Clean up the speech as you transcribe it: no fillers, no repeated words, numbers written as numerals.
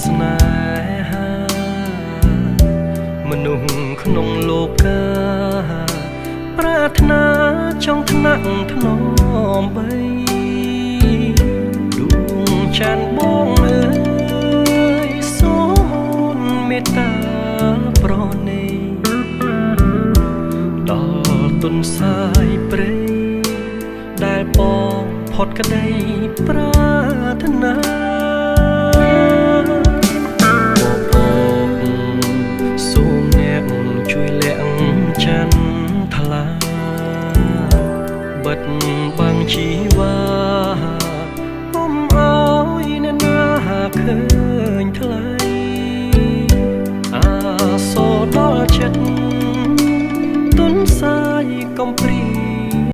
ស្នេហាមនុស្សក្នុងលោកកាប្រាថ្នាចង់ថ្នាក់ថ្នមបីដួងច័ន្ទបងអើយសូមមេត្តាប្រណីដល់ទុនសាយព្រៃដែលបងផុតក្តីប្រាថ្នាសូមអ្នកជួយលាក់ច័ន្ទថ្លាបិទបាំងជីវ៉ាកុំអោយអ្នកណាឃើញថ្លៃអាសូរដល់ចិត្តទុនសាយកុំព្រា